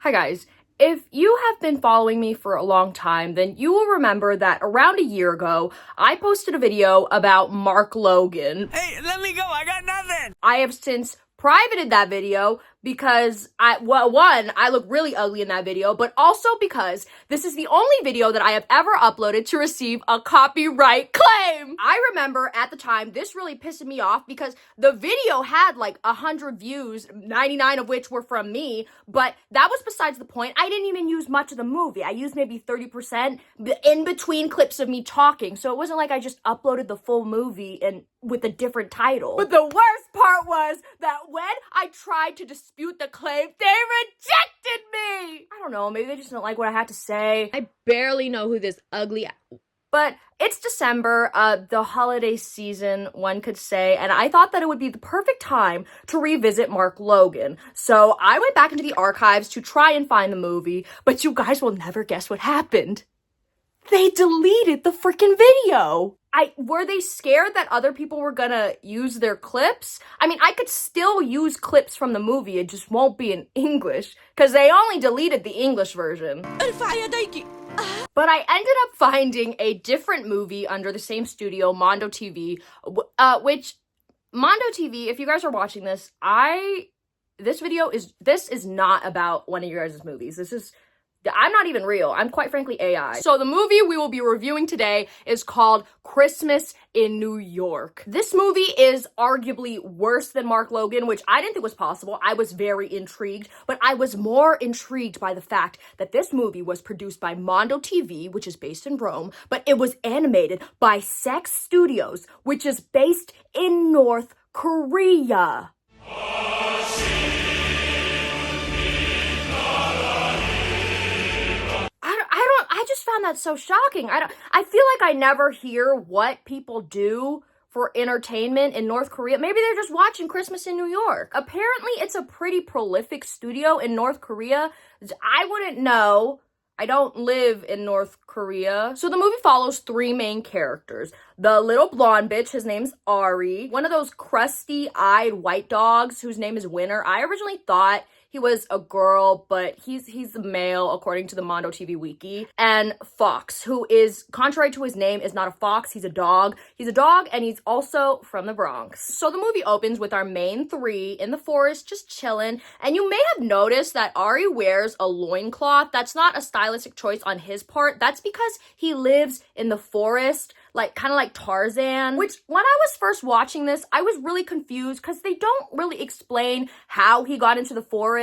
Hi guys, if you have been following me for a long time, then you will remember that around a year ago, I posted a video about Mark Logan. Hey, let me go, I got nothing! I have since privated that video because I look really ugly in that video, but also because this is the only video that I have ever uploaded to receive a copyright claim. I remember at the time, this really pissed me off because the video had like 100 views, 99 of which were from me, but that was besides the point. I didn't even use much of the movie. I used maybe 30% in between clips of me talking, so it wasn't like I just uploaded the full movie and with a different title. But the worst part was that when I tried to dispute the claim, they rejected me! I don't know, maybe they just don't like what I had to say. I barely know who this ugly... But it's December, the holiday season, one could say, and I thought that it would be the perfect time to revisit Mark Logan. So I went back into the archives to try and find the movie, but you guys will never guess what happened. They deleted the freaking video. Were they scared that other people were gonna use their clips? I mean, I could still use clips from the movie, it just won't be in English, because they only deleted the English version. But I ended up finding a different movie under the same studio, Mondo TV, which, Mondo TV, if you guys are watching this, this is not about one of your guys' movies. I'm not even real. I'm quite frankly AI. So the movie we will be reviewing today is called Christmas in New York. This movie is arguably worse than Mark Logan, which I didn't think was possible. I was very intrigued, but I was more intrigued by the fact that this movie was produced by Mondo TV, which is based in Rome, but it was animated by Sex Studios, which is based in North Korea. I just found that so shocking. I feel like I never hear what people do for entertainment in North Korea. Maybe they're just watching Christmas in New York. Apparently, it's a pretty prolific studio in North Korea. I wouldn't know. I don't live in North Korea. So the movie follows three main characters. The little blonde bitch, his name's Ari. One of those crusty-eyed white dogs whose name is Winter. I originally thought he was a girl, but he's a male, according to the Mondo TV wiki. And Fox, who is, contrary to his name, is not a fox, he's a dog. He's a dog, and he's also from the Bronx. So the movie opens with our main three in the forest, just chilling. And you may have noticed that Ari wears a loincloth. That's not a stylistic choice on his part. That's because he lives in the forest, like kind of like Tarzan, which when I was first watching this, I was really confused because they don't really explain how he got into the forest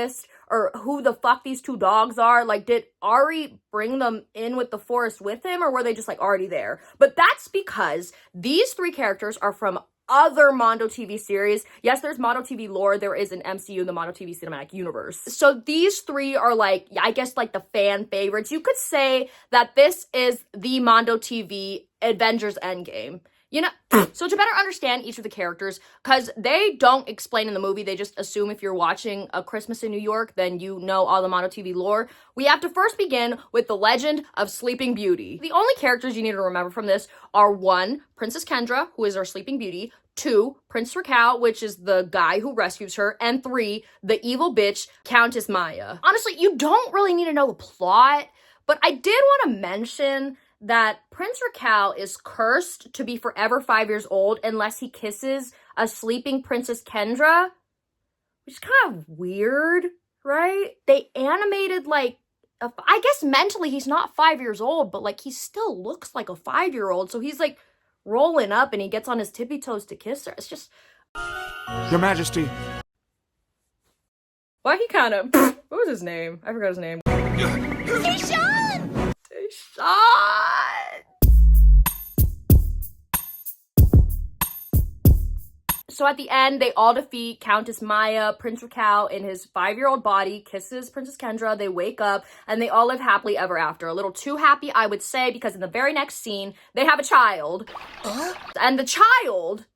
or who the fuck these two dogs are. Like, did Ari bring them in with the forest with him, or were they just like already there? But that's because these three characters are from other Mondo TV series. Yes, there's Mondo TV lore. There is an MCU, the Mondo TV Cinematic Universe. So these three are like, I guess like the fan favorites. You could say that this is the Mondo TV Avengers Endgame. You know, so to better understand each of the characters, because they don't explain in the movie, they just assume if you're watching A Christmas in New York, then you know all the Mondo TV lore. We have to first begin with the legend of Sleeping Beauty. The only characters you need to remember from this are 1, Princess Kendra, who is our Sleeping Beauty, 2, Prince Raquel, which is the guy who rescues her, and 3, the evil bitch, Countess Maya. Honestly, you don't really need to know the plot, but I did want to mention that Prince Raquel is cursed to be forever 5 years old unless he kisses a sleeping Princess Kendra, which is kind of weird, right? They animated like, I guess mentally he's not 5 years old, but like he still looks like a 5-year-old, so he's like rolling up and he gets on his tippy toes to kiss her. It's just... Your Majesty. Why he kind of... What was his name? I forgot his name. Deshaun! So at the end, they all defeat Countess Maya. Prince Raquel, in his 5-year-old body, kisses Princess Kendra. They wake up, and they all live happily ever after. A little too happy, I would say, because in the very next scene, they have a child. And the child...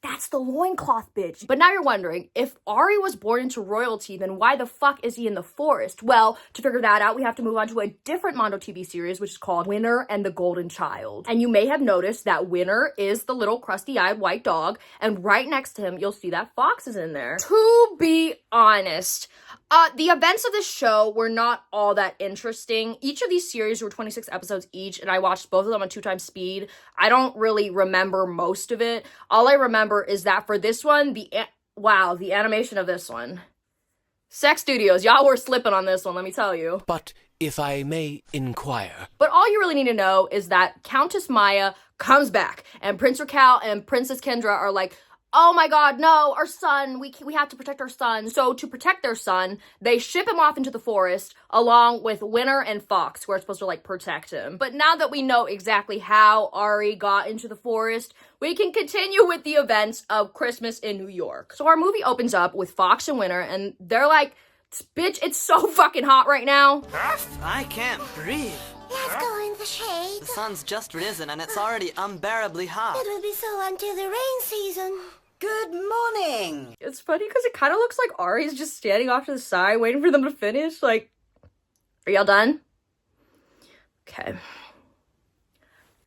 That's the loincloth bitch. But now you're wondering, if Ari was born into royalty, then why the fuck is he in the forest? Well, to figure that out, we have to move on to a different Mondo TV series, which is called Winter and the Golden Child. And you may have noticed that Winter is the little crusty-eyed white dog, and right next to him, you'll see that Fox is in there. To be honest, The events of this show were not all that interesting. Each of these series were 26 episodes each, and I watched both of them on 2x speed. I don't really remember most of it. All I remember is that for this one, the animation of this one. Sex Studios, y'all were slipping on this one, let me tell you. But if I may inquire. But all you really need to know is that Countess Maya comes back, and Prince Raquel and Princess Kendra are like, oh my god, no, our son, we have to protect our son. So to protect their son, they ship him off into the forest along with Winter and Fox, who are supposed to like protect him. But now that we know exactly how Ari got into the forest, we can continue with the events of Christmas in New York. So our movie opens up with Fox and Winter, and they're like, bitch, it's so fucking hot right now. I can't breathe. Let's go in the shade. The sun's just risen and it's already unbearably hot. It will be so until the rain season. Good morning. It's funny because it kind of looks like Ari's just standing off to the side waiting for them to finish. Like, are y'all done? Okay.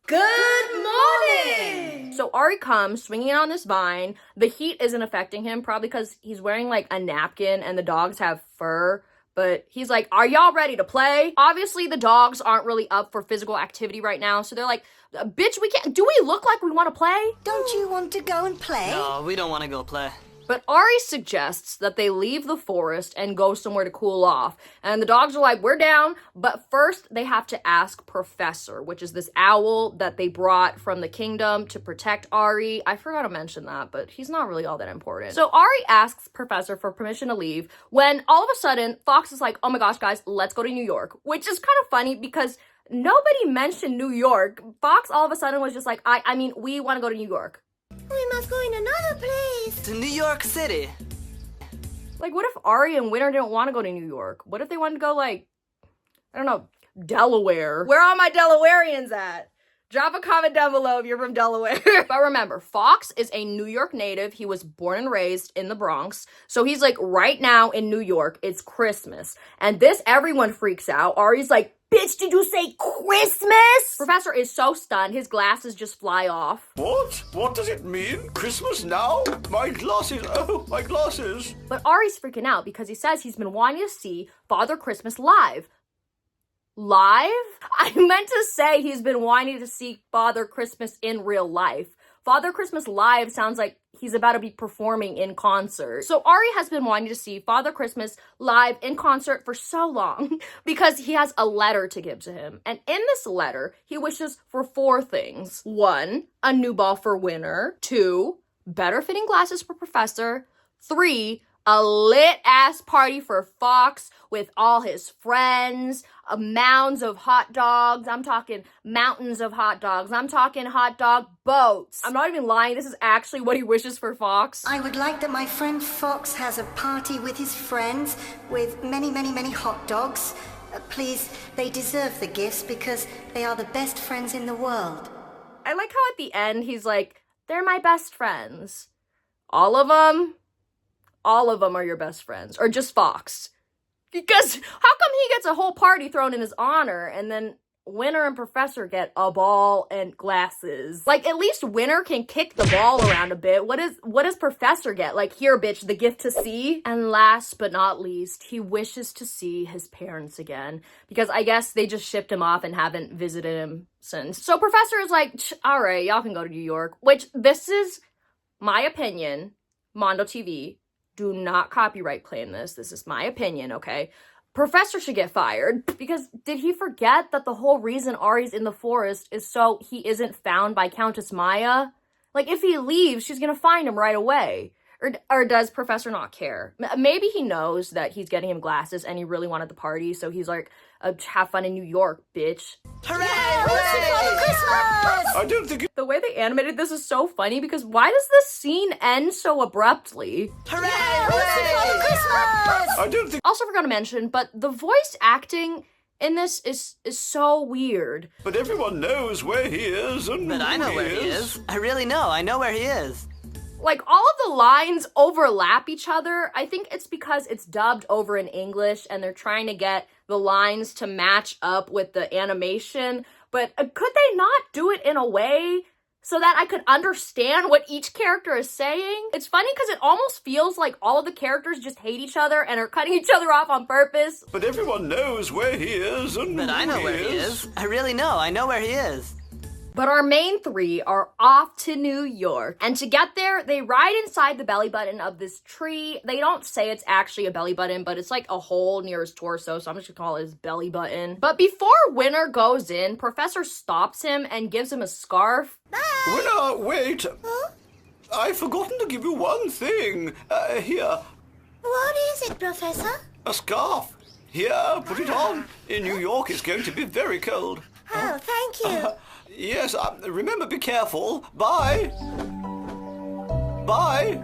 Good morning. So Ari comes swinging on this vine. The heat isn't affecting him, probably because he's wearing like a napkin and the dogs have fur. But he's like, are y'all ready to play? Obviously, the dogs aren't really up for physical activity right now. So they're like, bitch, we can't. Do we look like we want to play? Don't you want to go and play? No, we don't want to go play. But Ari suggests that they leave the forest and go somewhere to cool off. And the dogs are like, we're down. But first, they have to ask Professor, which is this owl that they brought from the kingdom to protect Ari. I forgot to mention that, but he's not really all that important. So Ari asks Professor for permission to leave when all of a sudden, Fox is like, oh my gosh, guys, let's go to New York. Which is kind of funny because nobody mentioned New York. Fox all of a sudden was just like, I mean, we want to go to New York. We must go in another place. To New York City. Like, what if Ari and Winter didn't want to go to New York? What if they wanted to go, like, I don't know, Delaware? Where are my Delawareans at? Drop a comment down below if you're from Delaware. But remember, Fox is a New York native. He was born and raised in the Bronx. So he's like, right now in New York, it's Christmas. And everyone freaks out. Ari's like, bitch, did you say Christmas? Professor is so stunned, his glasses just fly off. What? What does it mean? Christmas now? My glasses. Oh, my glasses. But Ari's freaking out because he says he's been wanting to see Father Christmas live. Live? I meant to say he's been wanting to see Father Christmas in real life. Father Christmas live sounds like he's about to be performing in concert. So Ari has been wanting to see Father Christmas live in concert for so long because he has a letter to give to him. And in this letter, he wishes for 4 things. 1, a new ball for Winter. 2, better fitting glasses for Professor. 3, a lit-ass party for Fox with all his friends, mounds of hot dogs. I'm talking mountains of hot dogs. I'm talking hot dog boats. I'm not even lying. This is actually what he wishes for Fox. I would like that my friend Fox has a party with his friends with many, many, many hot dogs. Please, they deserve the gifts because they are the best friends in the world. I like how at the end he's like, they're my best friends. All of them? All of them are your best friends. Or just Fox. Because how come he gets a whole party thrown in his honor and then Winter and Professor get a ball and glasses? Like, at least Winter can kick the ball around a bit. What does Professor get? Like, here, bitch, the gift to see? And last but not least, he wishes to see his parents again. Because I guess they just shipped him off and haven't visited him since. So Professor is like, all right, y'all can go to New York. Which, this is my opinion. Mondo TV. Do not copyright claim this. This is my opinion, okay? Professor should get fired because did he forget that the whole reason Ari's in the forest is so he isn't found by Countess Maya? Like, if he leaves, she's gonna find him right away. Or does Professor not care? Maybe he knows that he's getting him glasses and he really wanted the party, so he's like, have fun in New York, bitch. Hooray! I don't think The way they animated this is so funny because why does this scene end so abruptly? Hooray! I don't think Also forgot to mention, but the voice acting in this is so weird. But everyone knows where he is and But I who know where he is. I really know. I know where he is. Like, all of the lines overlap each other. I think it's because it's dubbed over in English and they're trying to get the lines to match up with the animation. But could they not do it in a way so that I could understand what each character is saying. It's funny because it almost feels like all of the characters just hate each other and are cutting each other off on purpose. But everyone knows where he is and But I who know where he is. I really know. I know where he is. But our main three are off to New York. And to get there, they ride inside the belly button of this tree. They don't say it's actually a belly button, but it's like a hole near his torso, so I'm just gonna call it his belly button. But before Winter goes in, Professor stops him and gives him a scarf. Winner, wait. I've forgotten to give you one thing. Here, What is it, Professor? a scarf. Here, put it on. In New York, it's going to be very cold. Oh, thank you. Yes, remember, be careful. Bye. Bye.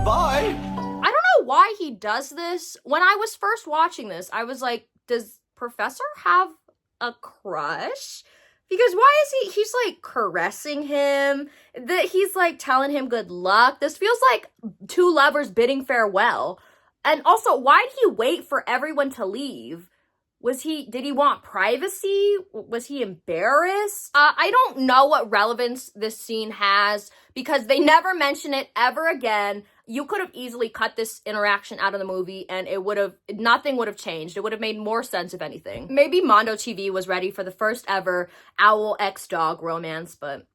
Bye. I don't know why he does this. When I was first watching this, I was like, does Professor have a crush? Because why is he's like caressing him, that he's like telling him good luck. This feels like two lovers bidding farewell. And also, why did he wait for everyone to leave? Did he want privacy? Was he embarrassed? I don't know what relevance this scene has because they never mention it ever again. You could have easily cut this interaction out of the movie and nothing would have changed. It would have made more sense if anything. Maybe Mondo TV was ready for the first ever owl x dog romance, but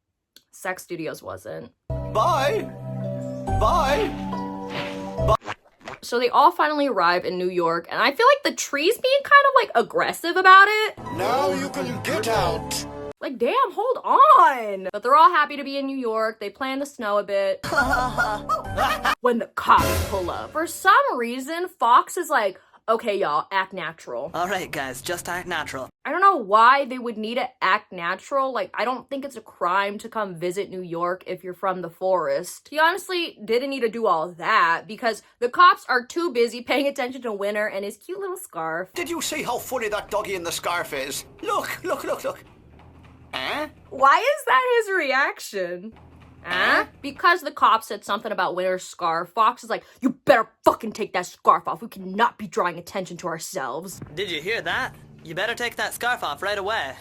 Sex Studios wasn't. Bye. Bye. So they all finally arrive in New York, and I feel like the tree's being kind of like aggressive about it. Now you can get out. Like, damn, hold on. But they're all happy to be in New York. They plan to snow a bit. When the cops pull up. For some reason, Fox is like, okay, y'all, act natural. All right, guys, just act natural. I don't know why they would need to act natural. Like, I don't think it's a crime to come visit New York if you're from the forest. He honestly didn't need to do all that because the cops are too busy paying attention to Winter and his cute little scarf. Did you see how funny that doggy in the scarf is? Look, look, look, look. Why is that his reaction? Because the cop said something about Winter's scarf, Fox is like, you better fucking take that scarf off. We cannot be drawing attention to ourselves. Did you hear that? You better take that scarf off right away.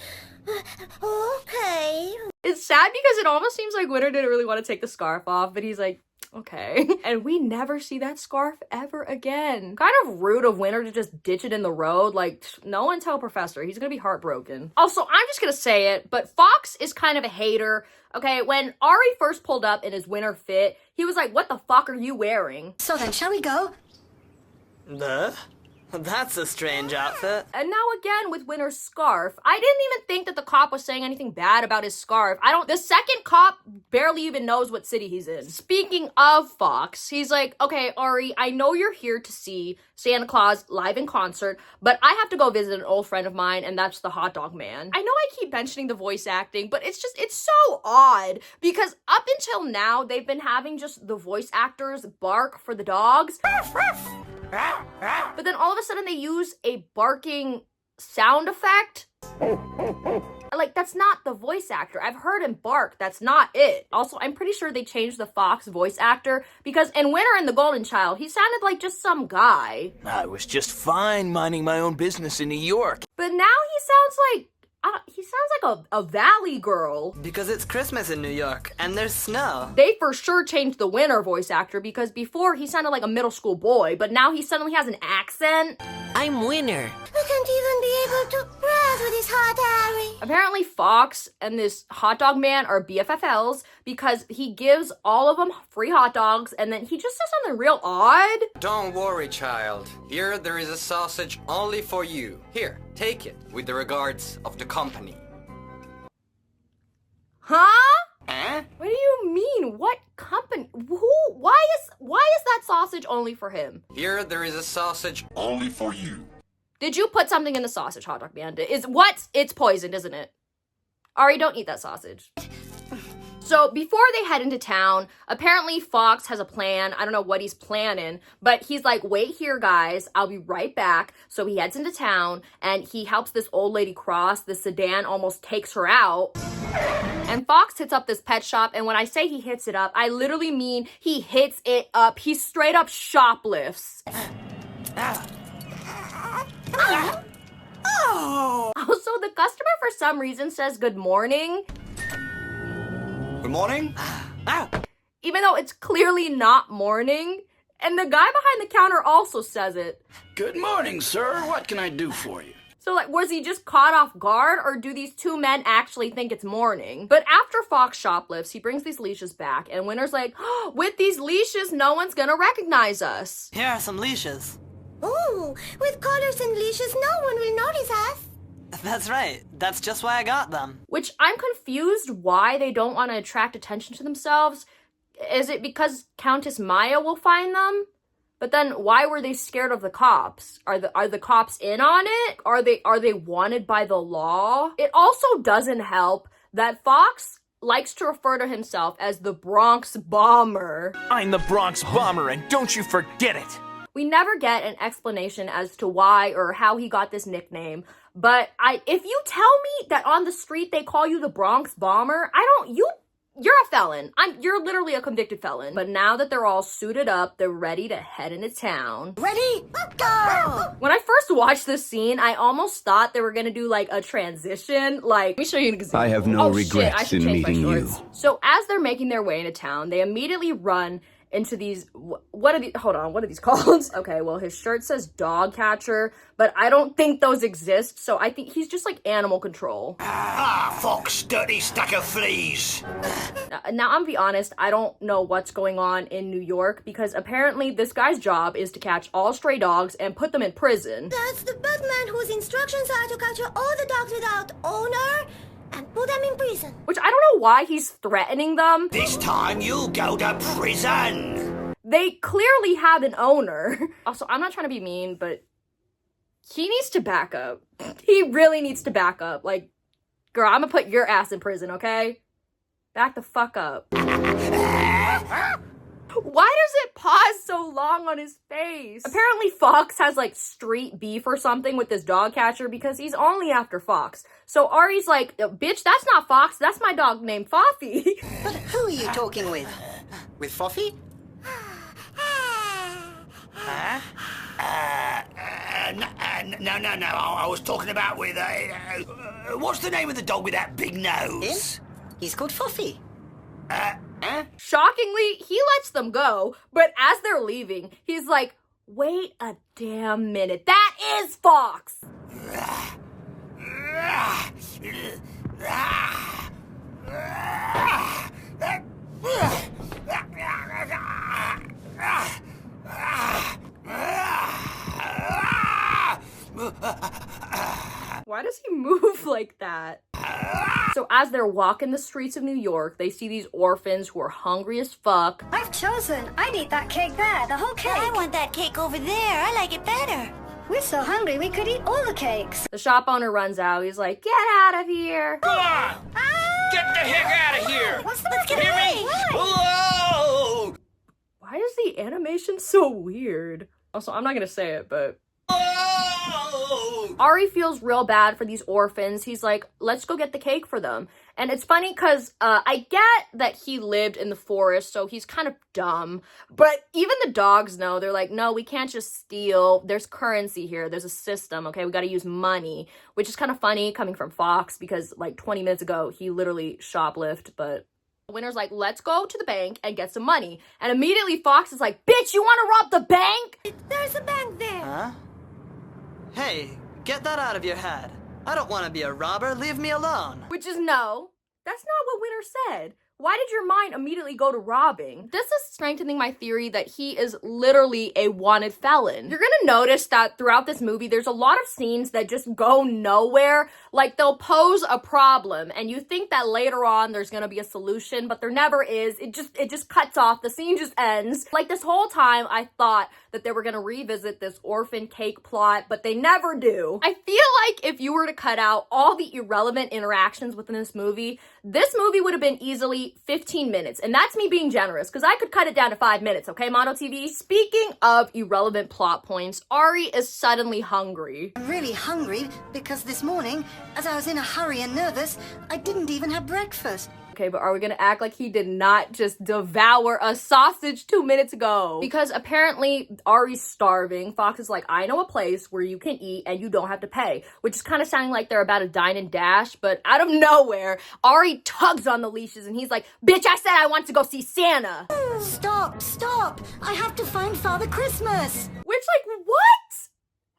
Okay. It's sad because it almost seems like Winter didn't really want to take the scarf off, but he's like, okay. And we never see that scarf ever again. Kind of rude of Winter to just ditch it in the road. Like, no one tell Professor. He's gonna be heartbroken. Also, I'm just gonna say it, but Fox is kind of a hater. Okay, when Ari first pulled up in his winter fit, he was like, what the fuck are you wearing? So then, shall we go? That's a strange outfit. And now again with Winter's scarf. I didn't even think that the cop was saying anything bad about his scarf. The second cop barely even knows what city he's in. Speaking of Fox, he's like, okay, Ari, I know you're here to see Santa Claus live in concert, but I have to go visit an old friend of mine, and that's the hot dog man. I know I keep mentioning the voice acting, but it's so odd because up until now, they've been having just the voice actors bark for the dogs. But then all of a sudden they use a barking sound effect. Like, that's not the voice actor. I've heard him bark. That's not it. Also, I'm pretty sure they changed the Fox voice actor because in Winter and the Golden Child, he sounded like just some guy. I was just fine minding my own business in New York. But now he sounds like a valley girl. Because it's Christmas in New York, and there's snow. They for sure changed the Winter voice actor because before he sounded like a middle school boy, but now he suddenly has an accent. I'm Winner. I can't even be able to breathe with this hot Harry. Apparently Fox and this hot dog man are BFFLs because he gives all of them free hot dogs and then he just says something real odd. Don't worry, child. Here there is a sausage only for you. Here, take it, with the regards of the company. Huh? What do you mean? What company? Who? Why is that sausage only for him? Here there is a sausage only for you. Did you put something in the sausage, hot dog man? It's poisoned, isn't it? Ari, don't eat that sausage. So before they head into town, apparently Fox has a plan. I don't know what he's planning, but he's like, wait here, guys. I'll be right back. So he heads into town and he helps this old lady cross. The sedan almost takes her out. And Fox hits up this pet shop. And when I say he hits it up, I literally mean he hits it up. He straight up shoplifts. Also, the customer for some reason says good morning. Good morning. Ow! Even though it's clearly not morning. And the guy behind the counter also says it. Good morning, sir. What can I do for you? So, like, was he just caught off guard, or do these two men actually think it's morning? But after Fox shoplifts, he brings these leashes back, and Winter's like, oh, with these leashes, no one's gonna recognize us. Here are some leashes. Ooh, with collars and leashes, no one will notice us. That's right. That's just why I got them. Which I'm confused why they don't want to attract attention to themselves. Is it because Countess Maya will find them? But then why were they scared of the cops? Are the cops in on it? Are they wanted by the law? It also doesn't help that Fox likes to refer to himself as the Bronx Bomber. I'm the Bronx Bomber, and don't you forget it. We never get an explanation as to why or how he got this nickname, but if you tell me that on the street they call you the Bronx Bomber, you're a felon. You're literally a convicted felon. But now that they're all suited up, they're ready to head into town. Ready? Go! When I first watched this scene, I almost thought they were gonna do like a transition. Like, let me show you an example. I have no Shit, I regrets should in change my meeting you. shorts. So as they're making their way into town, they immediately run into these, what are these called? Okay, well, his shirt says dog catcher, but I don't think those exist, so I think he's just like animal control. Ah, Fox, dirty stack of fleas. Now, I'm gonna be honest, I don't know what's going on in New York, because apparently this guy's job is to catch all stray dogs and put them in prison. That's the Batman whose instructions are to capture all the dogs without owner and put them in prison. Which I don't know why he's threatening them. This time you'll go to prison. They clearly have an owner. Also, I'm not trying to be mean, but he needs to back up. He really needs to back up. Like, girl, I'm gonna put your ass in prison, okay? Back the fuck up. Why does it pause so long on his face? Apparently Fox has like street beef or something with this dog catcher because he's only after Fox. So Ari's like, bitch, that's not Fox, that's my dog named Foffy. But who are you talking with? With Fluffy? No. I was talking about with, what's the name of the dog with that big nose? Him? He's called Fluffy. Shockingly, he lets them go, but as they're leaving, he's like, wait a damn minute, that is Fox! Why does he move like that? So as they're walking the streets of New York, they see these orphans who are hungry as fuck. I've chosen. I'd eat that cake there, the whole cake. I want that cake over there. I like it better. We're so hungry we could eat all the cakes. The shop owner runs out. He's like, get out of here. Come on! Get the heck out of here! What's the Let's get Hear away. me? Whoa! Why is the animation so weird? Also, I'm not gonna say it, but Whoa! Ari feels real bad for these orphans. He's like, let's go get the cake for them. And it's funny because I get that he lived in the forest, so he's kind of dumb. But even the dogs know. They're like, no, we can't just steal. There's currency here. There's a system, okay? We got to use money, which is kind of funny coming from Fox because like 20 minutes ago, he literally shoplifted. But Winter's like, let's go to the bank and get some money. And immediately Fox is like, bitch, you want to rob the bank? There's a bank there. Huh? Hey, get that out of your head. I don't want to be a robber. Leave me alone. Which is no. That's not what Winter said. Why did your mind immediately go to robbing? This is strengthening my theory that he is literally a wanted felon. You're gonna notice that throughout this movie, there's a lot of scenes that just go nowhere. Like, they'll pose a problem, and you think that later on there's gonna be a solution, but there never is. It just cuts off. The scene just ends. Like, this whole time, I thought that they were gonna revisit this orphan cake plot, but they never do. I feel like if you were to cut out all the irrelevant interactions within this movie would have been easily 15 minutes. And that's me being generous, because I could cut it down to 5 minutes, okay, Mondo TV? Speaking of irrelevant plot points, Ari is suddenly hungry. I'm really hungry because this morning, as I was in a hurry and nervous, I didn't even have breakfast. Okay, but are we gonna act like he did not just devour a sausage 2 minutes ago? Because apparently Ari's starving. Fox is like, I know a place where you can eat and you don't have to pay, which is kind of sounding like they're about to dine and dash, but out of nowhere, Ari tugs on the leashes and he's like, bitch, I said I want to go see Santa. Stop, stop! I have to find Father Christmas! Which, like, what?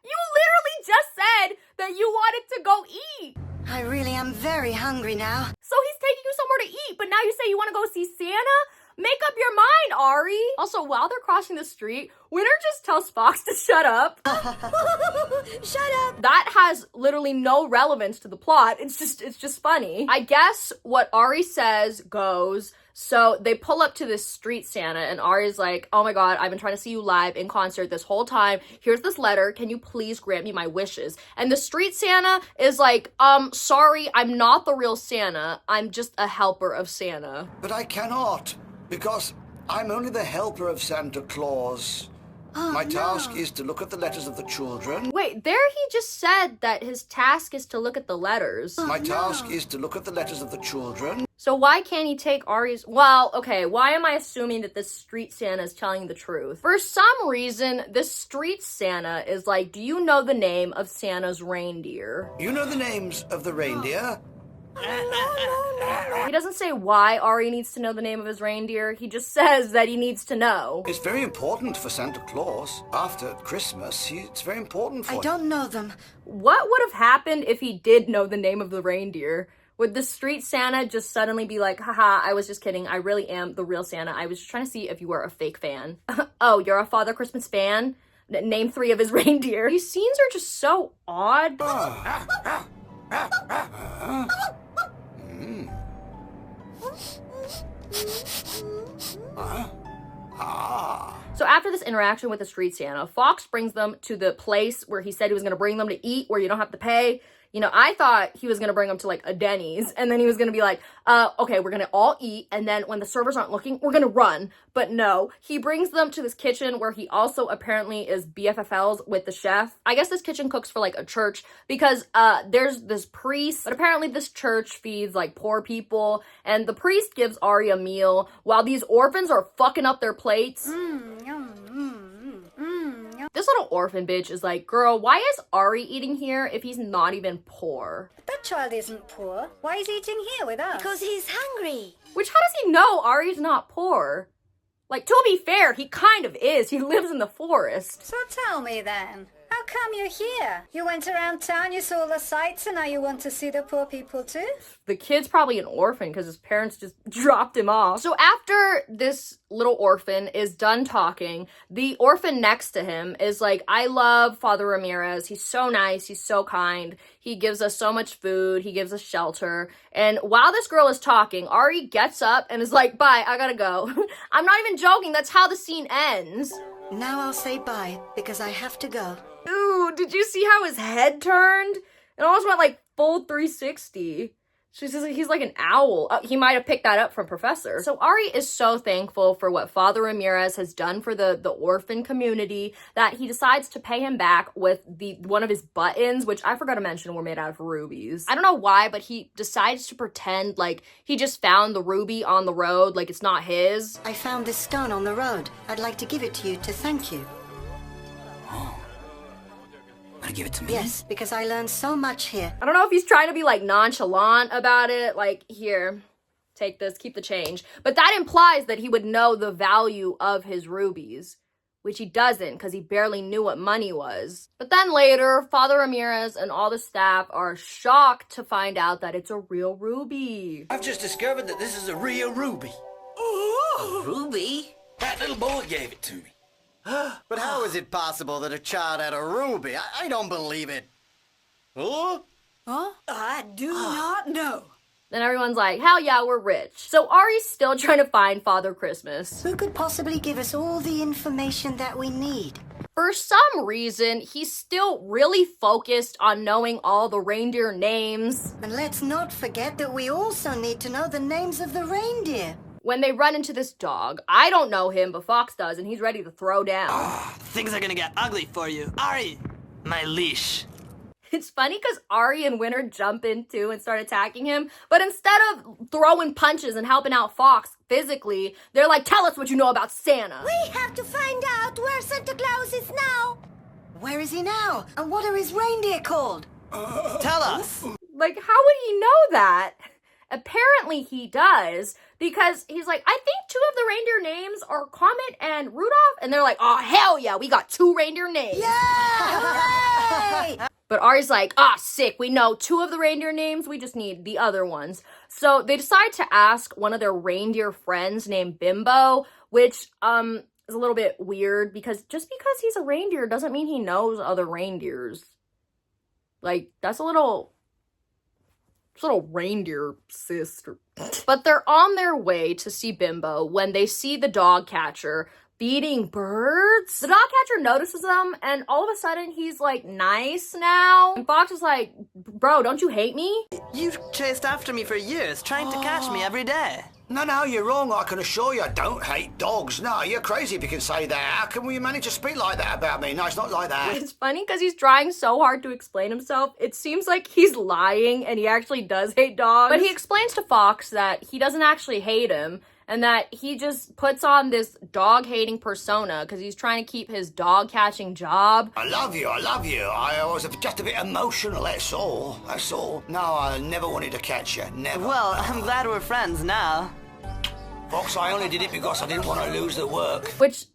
You literally just said that you wanted to go eat. I really am very hungry now. So he's taking you somewhere to eat, but now you say you want to go see Santa? Make up your mind, Ari. Also, while they're crossing the street, Winter just tells Fox to shut up. Shut up. That has literally no relevance to the plot. It's just funny. I guess what Ari says goes. So they pull up to this street Santa and Ari's like, oh my god, I've been trying to see you live in concert this whole time. Here's this letter. Can you please grant me my wishes? And the street Santa is like, sorry, I'm not the real Santa. I'm just a helper of Santa. But I cannot, because I'm only the helper of Santa Claus. My task is to look at the letters of the children. Wait, there he just said that his task is to look at the letters. My task is to look at the letters of the children. So why can't he take Ari's... Well, okay, why am I assuming that this street Santa is telling the truth? For some reason, this street Santa is like, do you know the name of Santa's reindeer? You know the names of the reindeer? He doesn't say why Ari needs to know the name of his reindeer. He just says that he needs to know. It's very important for Santa Claus. After Christmas, it's very important for him. I don't know them. What would have happened if he did know the name of the reindeer? Would the street Santa just suddenly be like, haha, I was just kidding. I really am the real Santa. I was just trying to see if you were a fake fan. Oh, you're a Father Christmas fan? Name 3 of his reindeer. These scenes are just so odd. So after this interaction with the street Santa, Fox brings them to the place where he said he was going to bring them to eat, where you don't have to pay. You know, I thought he was going to bring them to, like, a Denny's, and then he was going to be like, okay, we're going to all eat, and then when the servers aren't looking, we're going to run. But no, he brings them to this kitchen where he also apparently is BFFLs with the chef. I guess this kitchen cooks for, like, a church, because there's this priest, but apparently this church feeds, like, poor people, and the priest gives Ari a meal while these orphans are fucking up their plates. This little orphan bitch is like, girl, why is Ari eating here if he's not even poor? That child isn't poor. Why is he eating here with us? Because he's hungry. Which, how does he know Ari's not poor? Like, to be fair, he kind of is. He lives in the forest. So tell me then, how come you're here? You went around town, you saw the sights, and now you want to see the poor people too? The kid's probably an orphan because his parents just dropped him off. So after this little orphan is done talking, the orphan next to him is like, I love Father Ramirez. He's so nice. He's so kind. He gives us so much food. He gives us shelter. And while this girl is talking, Ari gets up and is like, bye, I gotta go. I'm not even joking. That's how the scene ends. Now I'll say bye, because I have to go. Ooh, did you see how his head turned? It almost went like full 360. He's like an owl. He might have picked that up from Professor. So Ari is so thankful for what Father Ramirez has done for the orphan community that he decides to pay him back with one of his buttons, which I forgot to mention were made out of rubies. I don't know why, but he decides to pretend like he just found the ruby on the road, like it's not his. I found this stone on the road. I'd like to give it to you to thank you. Wanna give it to me? Yes, because I learned so much here. I don't know if he's trying to be like nonchalant about it, like, here, take this, keep the change. But that implies that he would know the value of his rubies, which he doesn't because he barely knew what money was. But then later, Father Ramirez and all the staff are shocked to find out that it's a real ruby. I've just discovered that this is a real ruby. A ruby? That little boy gave it to me. But how is it possible that a child had a ruby? I don't believe it. Huh? I do not know. Then everyone's like, hell yeah, we're rich. So Ari's still trying to find Father Christmas. Who could possibly give us all the information that we need? For some reason, he's still really focused on knowing all the reindeer names. And let's not forget that we also need to know the names of the reindeer. When they run into this dog, I don't know him, but Fox does, and he's ready to throw down. Things are gonna get ugly for you. Ari, my leash. It's funny because Ari and Winter jump in too and start attacking him, but instead of throwing punches and helping out Fox physically, they're like, tell us what you know about Santa. We have to find out where Santa Claus is now. Where is he now? And what are his reindeer called? Tell us. Like, how would he know that? Apparently he does, because he's like, I think 2 of the reindeer names are Comet and Rudolph, and they're like, oh, hell yeah, we got 2 reindeer names. Yeah! Hooray! But Ari's like, sick, we know 2 of the reindeer names, we just need the other ones. So they decide to ask one of their reindeer friends named Bimbo, which is a little bit weird, because just because he's a reindeer doesn't mean he knows other reindeers. Like, that's a little reindeer sister. But they're on their way to see Bimbo when they see the dog catcher feeding birds. The dog catcher notices them, and all of a sudden he's like nice now. And Fox is like, bro, don't you hate me? You've chased after me for years, trying to catch me every day. No, you're wrong. I can assure you I don't hate dogs. No, you're crazy if you can say that. How can we manage to speak like that about me? No, it's not like that. It's funny because he's trying so hard to explain himself. It seems like he's lying and he actually does hate dogs. But he explains to Fox that he doesn't actually hate him, and that he just puts on this dog-hating persona because he's trying to keep his dog-catching job. I love you. I was just a bit emotional, that's all. No, I never wanted to catch you, never. Well, I'm glad we're friends now. Fox, I only did it because I didn't want to lose the work. Which,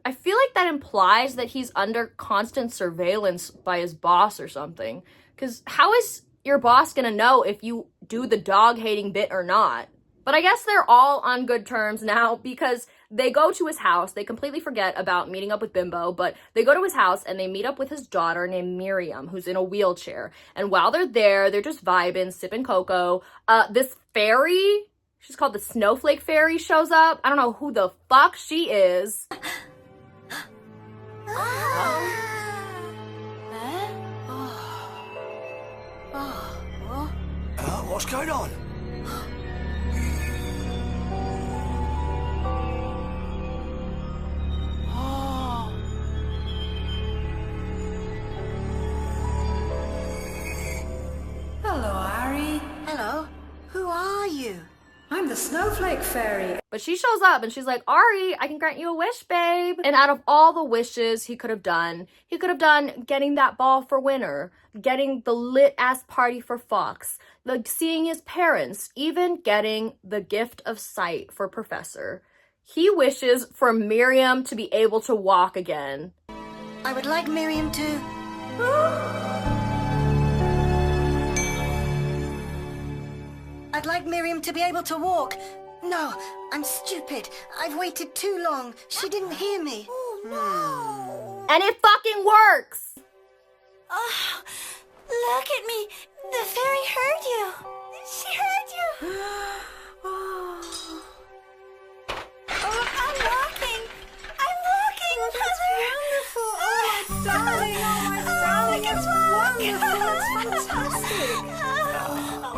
I feel like that implies that he's under constant surveillance by his boss or something. Because how is your boss gonna know if you do the dog-hating bit or not? But I guess they're all on good terms now because they go to his house. They completely forget about meeting up with Bimbo, but they go to his house and they meet up with his daughter named Miriam, who's in a wheelchair. And while they're there, they're just vibing, sipping cocoa. This fairy, she's called the Snowflake Fairy, shows up. I don't know who the fuck she is. What's going on? Hello, Ari. Hello? Who are you? I'm the Snowflake Fairy. But she shows up and she's like, Ari, I can grant you a wish, babe. And out of all the wishes he could have done getting that ball for Winter, getting the lit-ass party for Fox, like seeing his parents, even getting the gift of sight for Professor. He wishes for Miriam to be able to walk again. I would like Miriam to... I'd like Miriam to be able to walk. No, I'm stupid. I've waited too long. She didn't hear me. And it fucking works! Oh, look at me. The fairy heard you. She heard you. Oh, I'm walking. Wonderful. Oh, my darling. It's wonderful. It's fantastic.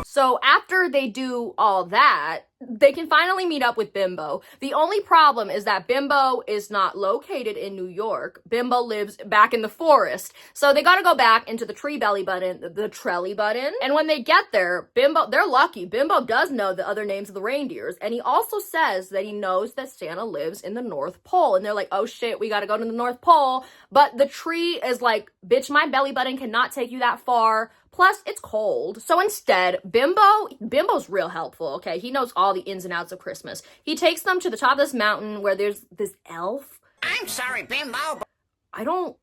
So after they do all that, they can finally meet up with Bimbo. The only problem is that Bimbo is not located in New York. Bimbo lives back in the forest. So they gotta go back into the trelly button. And when they get there, Bimbo, they're lucky. Bimbo does know the other names of the reindeers. And he also says that he knows that Santa lives in the North Pole. And they're like, oh shit, we gotta go to the North Pole. But the tree is like, bitch, my belly button cannot take you that far. Plus, it's cold. So instead, Bimbo's real helpful, okay? He knows all the ins and outs of Christmas. He takes them to the top of this mountain where there's this elf. I'm sorry, Bimbo.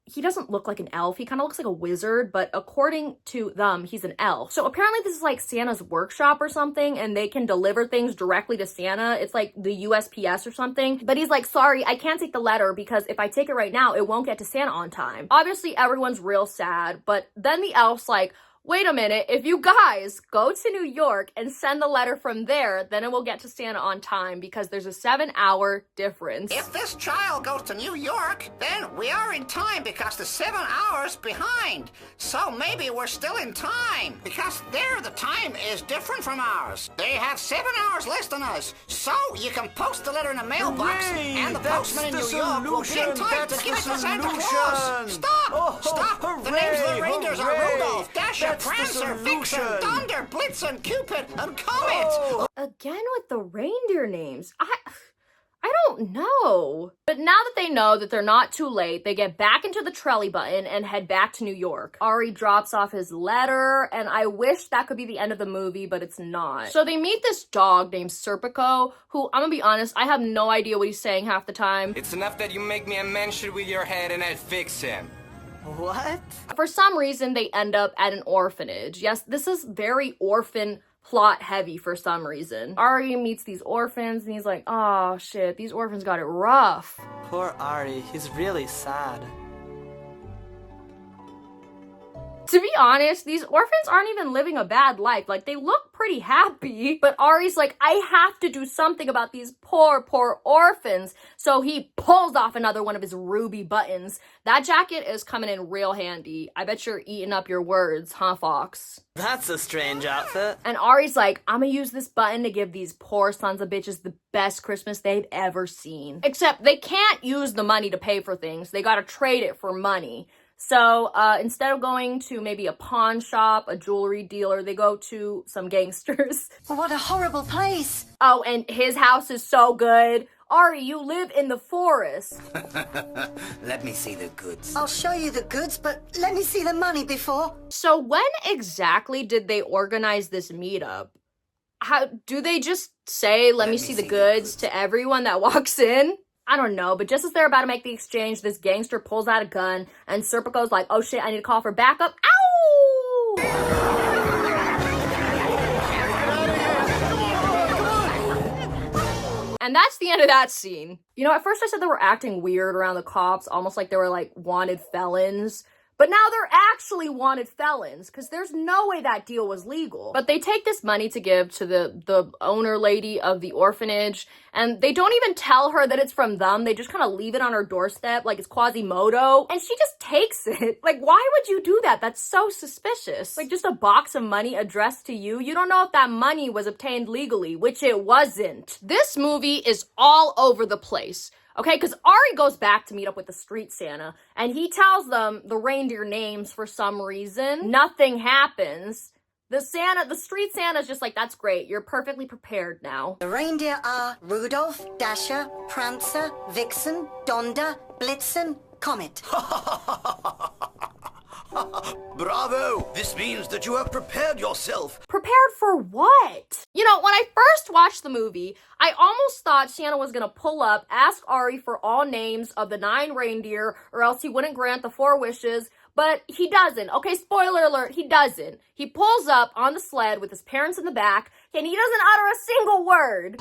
He doesn't look like an elf. He kind of looks like a wizard, but according to them, he's an elf. So apparently this is like Santa's workshop or something, and they can deliver things directly to Santa. It's like the USPS or something. But he's like, sorry, I can't take the letter because if I take it right now, it won't get to Santa on time. Obviously, everyone's real sad, but then the elf's like, wait a minute, if you guys go to New York and send the letter from there, then it will get to Santa on time because there's a 7-hour difference. If this child goes to New York, then we are in time because they're 7 hours behind. So maybe we're still in time because there the time is different from ours. They have 7 hours less than us. So you can post the letter in a mailbox and the postman in New York will be in time to give it to Santa Claus. Stop! Stop! The names of the reindeers are Rudolph, Dasher, Prancer, Vixen, Thunder, Blitzen, Cupid, and Comet. Again with the reindeer names. I don't know. But now that they know that they're not too late, they get back into the trolley button and head back to New York. Ari drops off his letter, and I wish that could be the end of the movie, but it's not. So they meet this dog named Serpico, who, I'm gonna be honest, I have no idea what he's saying half the time. It's enough that you make me a mention with your head and I'll fix him. What? For some reason, they end up at an orphanage. Yes, this is very orphan plot heavy for some reason. Ari meets these orphans and he's like, oh shit, these orphans got it rough. Poor Ari, he's really sad. To be honest, these orphans aren't even living a bad life. Like, they look pretty happy. But Ari's like, I have to do something about these poor, poor orphans. So he pulls off another one of his ruby buttons. That jacket is coming in real handy. I bet you're eating up your words, huh, Fox? That's a strange outfit. And Ari's like, I'm gonna use this button to give these poor sons of bitches the best Christmas they've ever seen. Except they can't use the money to pay for things. They gotta trade it for money. So instead of going to maybe a pawn shop, a jewelry dealer, they go to some gangsters. What a horrible place. Oh, and his house is so good. Ari, you live in the forest. Let me see the goods. I'll show you the goods, but let me see the money before. So when exactly did they organize this meetup? How do they just say, let me see the goods to everyone that walks in? I don't know, but just as they're about to make the exchange, this gangster pulls out a gun, and Serpico's like, oh shit, I need to call for backup. Ow! And that's the end of that scene. You know, at first I said they were acting weird around the cops, almost like they were like wanted felons. But now they're actually wanted felons, because there's no way that deal was legal. But they take this money to give to the owner lady of the orphanage, and they don't even tell her that it's from them. They just kind of leave it on her doorstep like it's Quasimodo, and she just takes it. Like, why would you do that? That's so suspicious. Like, just a box of money addressed to you. You don't know if that money was obtained legally, which it wasn't. This movie is all over the place. Okay, because Ari goes back to meet up with the street Santa, and he tells them the reindeer names for some reason. Nothing happens. The street Santa's just like, that's great. You're perfectly prepared now. The reindeer are Rudolph, Dasher, Prancer, Vixen, Donder, Blitzen, Comet. Bravo! This means that you have prepared yourself. Prepared for what? You know, when I first watched the movie, I almost thought Santa was gonna pull up, ask Ari for all names of the 9 reindeer, or else he wouldn't grant the 4 wishes, but he doesn't. Okay, spoiler alert, he doesn't. He pulls up on the sled with his parents in the back, and he doesn't utter a single word.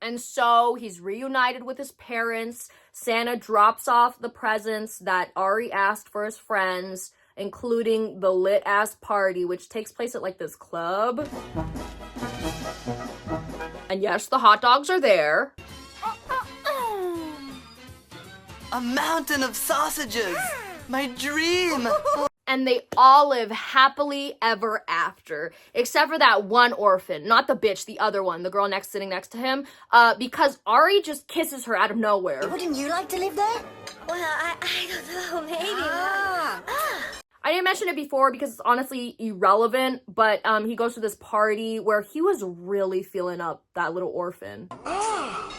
And so he's reunited with his parents. Santa drops off the presents that Ari asked for his friends, including the lit-ass party, which takes place at like this club. And yes, the hot dogs are there. A mountain of sausages! My dream! And they all live happily ever after, except for that one orphan, not the bitch, the other one, the girl sitting next to him, because Ari just kisses her out of nowhere. Wouldn't you like to live there? Well, I don't know, maybe. I didn't mention it before because it's honestly irrelevant, but he goes to this party where he was really feeling up that little orphan.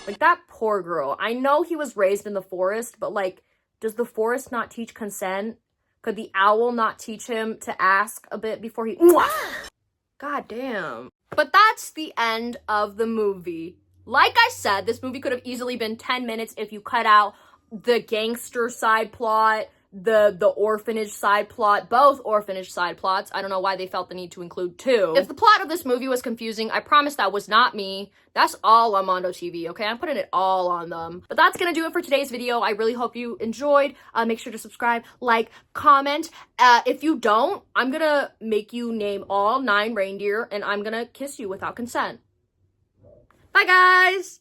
Like, that poor girl. I know he was raised in the forest, but like, does the forest not teach consent? Could the owl not teach him to ask a bit before he... God damn. But that's the end of the movie. Like I said, this movie could have easily been 10 minutes if you cut out the gangster side plot, the orphanage side plot, both orphanage side plots. I don't know why they felt the need to include two. If the plot of this movie was confusing, I promise that was not me. That's all on Mondo TV, okay? I'm putting it all on them. But that's gonna do it for today's video. I really hope you enjoyed. Make sure to subscribe, like, comment. If you don't, I'm gonna make you name all 9 reindeer and I'm gonna kiss you without consent. Bye, guys!